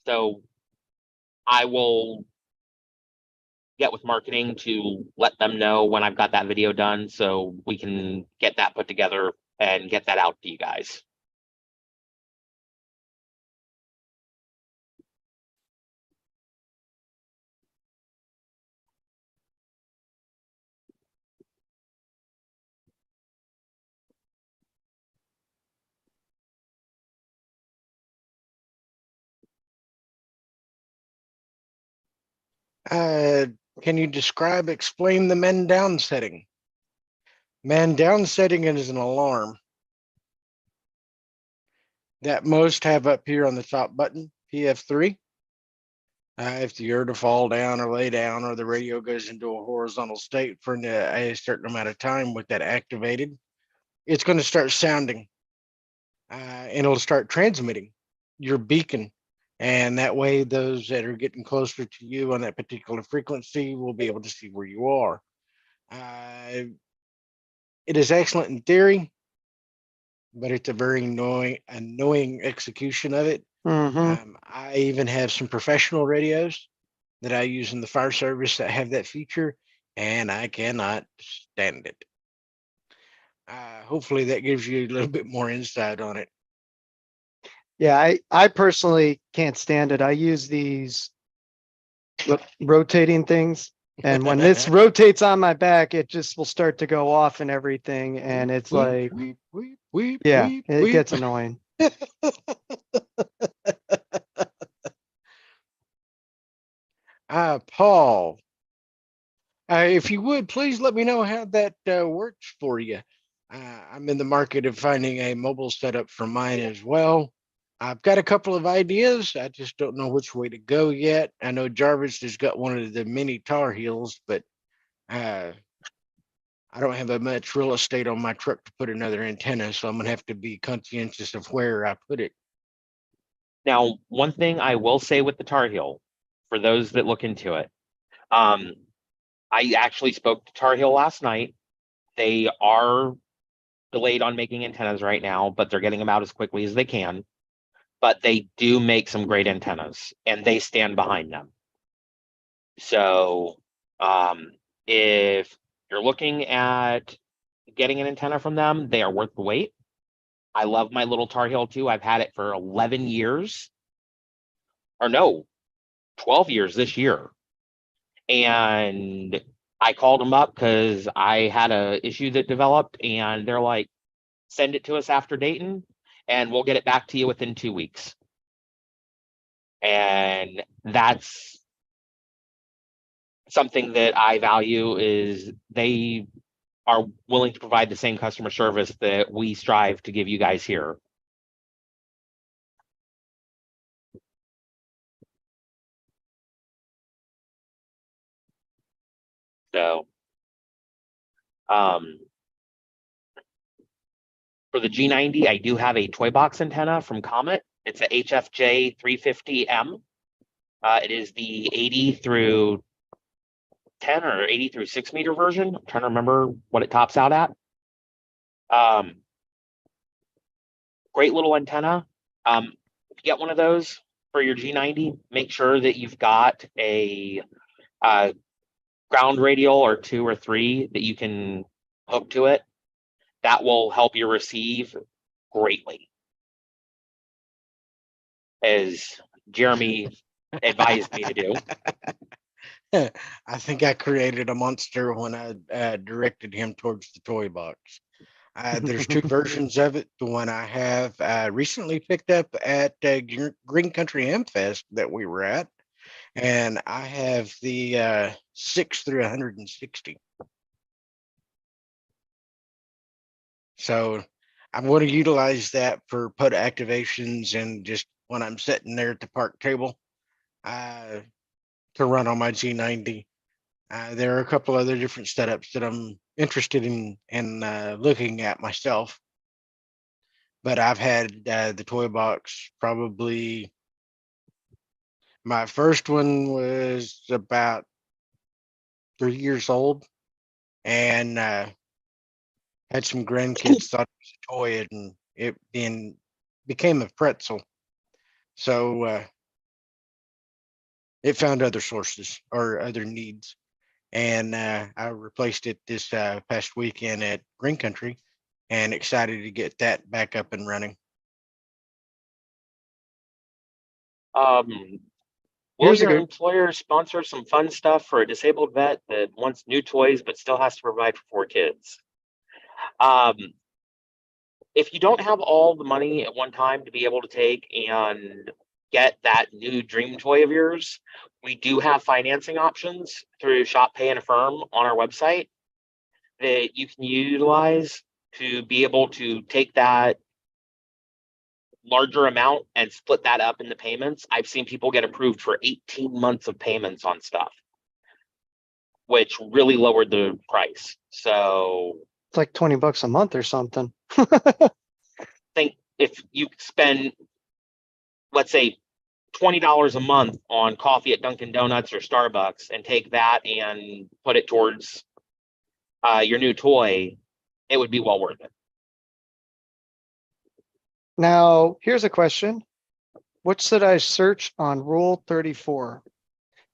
So I will get with marketing to let them know when I've got that video done so we can get that put together and get that out to you guys. Can you explain the man down setting? Man down setting is an alarm that most have up here on the top button, PF3. If you're to fall down or lay down or the radio goes into a horizontal state for a certain amount of time with that activated, it's going to start sounding and it'll start transmitting your beacon. And that way, those that are getting closer to you on that particular frequency will be able to see where you are. It is excellent in theory, but it's a very annoying execution of it. I even have some professional radios that I use in the fire service that have that feature, and I cannot stand it. Hopefully that gives you a little bit more insight on it. Yeah, I personally can't stand it. I use these rotating things, and when this rotates on my back, it just will start to go off and everything, and it's like, yeah, it gets annoying. Paul, if you would, please let me know how that works for you. I'm in the market of finding a mobile setup for mine as well. I've got a couple of ideas. I just don't know which way to go yet. I know Jarvis has got one of the mini Tar Heels, but I don't have much real estate on my truck to put another antenna, so I'm going to have to be conscientious of where I put it. Now, one thing I will say with the Tar Heel, for those that look into it, I actually spoke to Tar Heel last night. They are delayed on making antennas right now, but they're getting them out as quickly as they can. but they do make some great antennas and they stand behind them. So if you're looking at getting an antenna from them, they are worth the wait. I love my little Tar Heel too. I've had it for 11 years, or no, 12 years this year. And I called them up because I had a issue that developed, and they're like, send it to us after Dayton and we'll get it back to you within 2 weeks. And that's something that I value, is they are willing to provide the same customer service that we strive to give you guys here. So for the G90, I do have a toy box antenna from Comet. It's a HFJ 350M. It is the 80 through 10 or 80 through 6 meter version. I'm trying to remember what it tops out at. Great little antenna. If you get one of those for your G90, make sure that you've got a ground radial or 2 or 3 that you can hook to it. That will help you receive greatly, as Jeremy advised me to do. I think I created a monster when I directed him towards the toy box. There's 2 versions of it. The one I have recently picked up at Green Country M Fest that we were at, and I have the 6 through 160. So I'm going to utilize that for PUT activations, and just when I'm sitting there at the park table to run on my G90. There are a couple other different setups that I'm interested in looking at myself. But I've had the toy box probably. My first one was about 3 years old, and had some grandkids thought it was a toy, and it became a pretzel. So it found other sources or other needs. And I replaced it this past weekend at Green Country, and excited to get that back up and running. Will Here's a your good, employer sponsor some fun stuff for a disabled vet that wants new toys but still has to provide for 4 kids? If you don't have all the money at one time to be able to take and get that new dream toy of yours, we do have financing options through Shop Pay and Affirm on our website that you can utilize to be able to take that larger amount and split that up into payments. I've seen people get approved for 18 months of payments on stuff, which really lowered the price. So it's like $20 a month or something. I think if you spend, let's say, $20 a month on coffee at Dunkin' Donuts or Starbucks, and take that and put it towards your new toy, it would be well worth it. Now, here's a question. What should I search on Rule 34?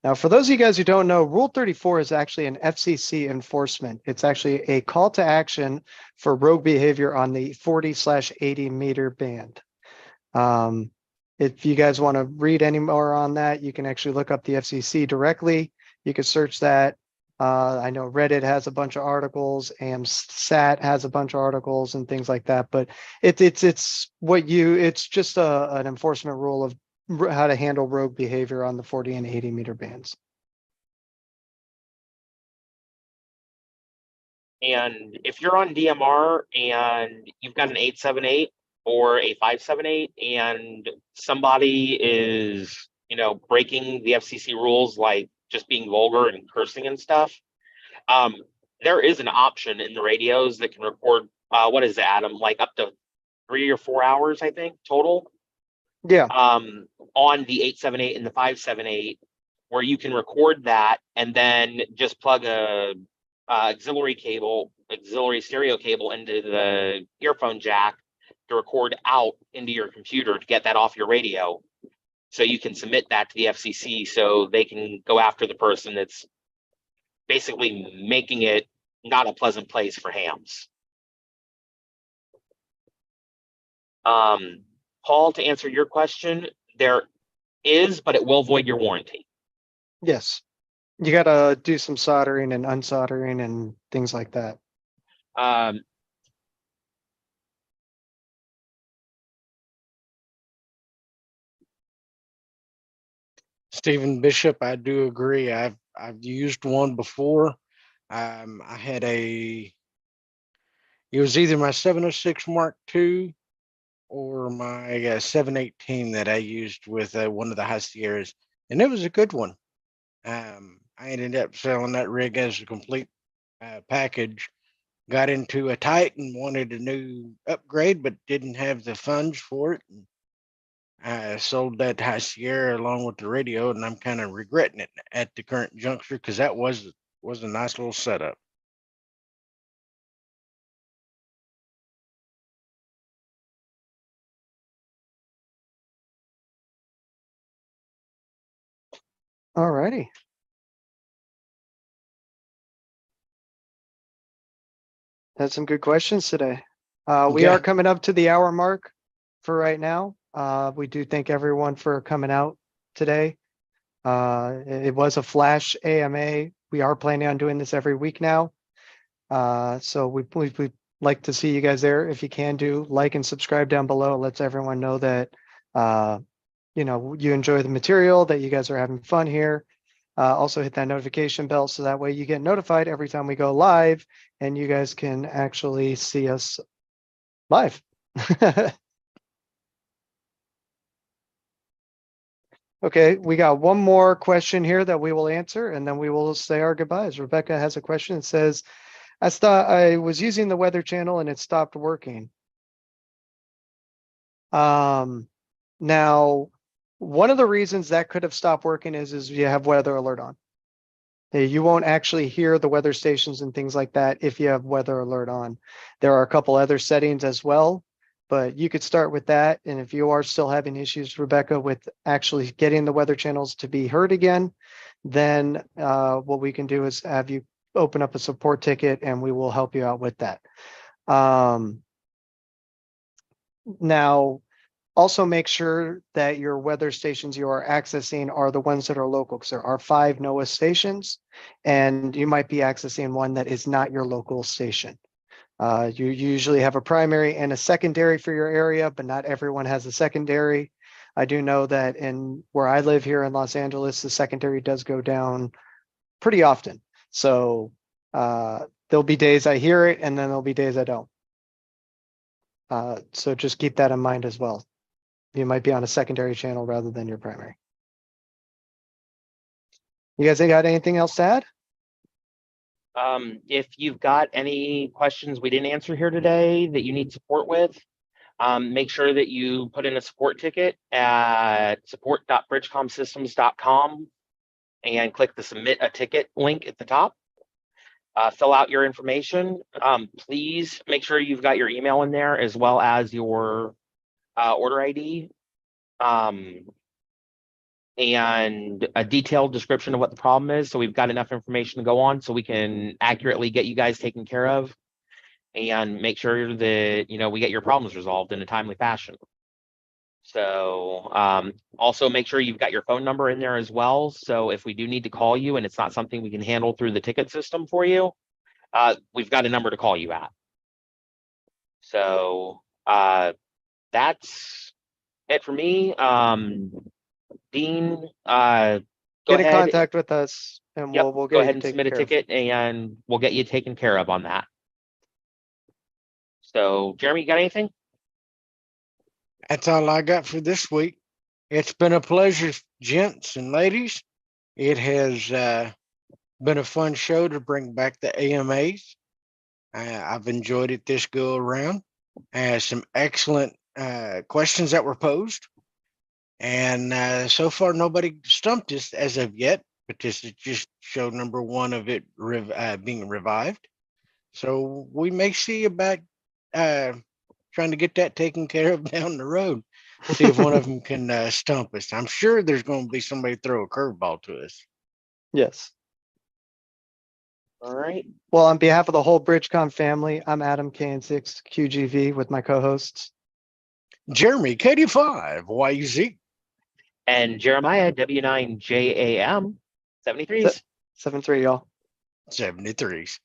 Now, for those of you guys who don't know, Rule 34 is actually an FCC enforcement. It's actually a call to action for rogue behavior on the 40/80 meter band. If you guys want to read any more on that, you can actually look up the FCC directly. You can search that. I know Reddit has a bunch of articles, AMSAT has a bunch of articles and things like that. But it's just an enforcement rule of how to handle rogue behavior on the 40 and 80 meter bands. And if you're on DMR and you've got an 878 or a 578, and somebody is, breaking the FCC rules, like just being vulgar and cursing and stuff, there is an option in the radios that can record, what is it, Adam, like up to 3 or 4 hours, I think, total. Yeah. On the 878 and the 578, where you can record that and then just plug a auxiliary stereo cable into the earphone jack, to record out into your computer to get that off your radio, so you can submit that to the FCC so they can go after the person that's basically making it not a pleasant place for hams. Paul, to answer your question, there is, but it will void your warranty. Yes. You gotta do some soldering and unsoldering and things like that. Stephen Bishop, I do agree. I've used one before. I had it was either my 706 Mark II or my 718 that I used with one of the High Sierras, and it was a good one. I ended up selling that rig as a complete package. Got into a Titan, wanted a new upgrade, but didn't have the funds for it. I sold that High Sierra along with the radio, and I'm kind of regretting it at the current juncture because that was a nice little setup. All righty. Had some good questions today. We Yeah. are coming up to the hour mark for right now. We do thank everyone for coming out today. It was a flash AMA. We are planning on doing this every week now. So we'd like to see you guys there. If you can do like and subscribe down below, it lets everyone know that you know, you enjoy the material, that you guys are having fun here. Also hit that notification bell so that way you get notified every time we go live and you guys can actually see us live. Okay, we got one more question here that we will answer and then we will say our goodbyes. Rebecca has a question that says, I was using the weather channel and it stopped working. Now, one of the reasons that could have stopped working is you have weather alert on. You won't actually hear the weather stations and things like that if you have weather alert on. There are a couple other settings as well, but you could start with that. And if you are still having issues, Rebecca, with actually getting the weather channels to be heard again, then what we can do is have you open up a support ticket and we will help you out with that. Now, also make sure that your weather stations you are accessing are the ones that are local, because there are 5 NOAA stations and you might be accessing one that is not your local station. You usually have a primary and a secondary for your area, but not everyone has a secondary. I do know that in where I live here in Los Angeles, the secondary does go down pretty often. So there'll be days I hear it and then there'll be days I don't. So just keep that in mind as well. You might be on a secondary channel rather than your primary. You guys ain't got anything else to add? If you've got any questions we didn't answer here today that you need support with, make sure that you put in a support ticket at support.bridgecomsystems.com and click the submit a ticket link at the top. Fill out your information. Please make sure you've got your email in there as well as your order ID and a detailed description of what the problem is. So we've got enough information to go on so we can accurately get you guys taken care of and make sure that, you know, we get your problems resolved in a timely fashion. So also make sure you've got your phone number in there as well. So if we do need to call you and it's not something we can handle through the ticket system for you, we've got a number to call you at. So that's it for me. Dean, Get in contact with us and Yep, we'll go get ahead you and taken submit a care of. ticket and we'll get you taken care of on that. So Jeremy, you got anything? That's all I got for this week. It's been a pleasure, gents and ladies. It has been a fun show to bring back the AMAs. I've enjoyed it this go around. Some excellent questions that were posed. And so far, nobody stumped us as of yet, but this is just show number 1 of it being revived. So we may see about trying to get that taken care of down the road. See if one of them can stump us. I'm sure there's going to be somebody throw a curveball to us. Yes. All right. Well, on behalf of the whole BridgeCom family, I'm Adam KN6 QGV with my co-hosts. Jeremy, KD5, YZ. And Jeremiah W9JAM 73s. 7-3, y'all. 73s.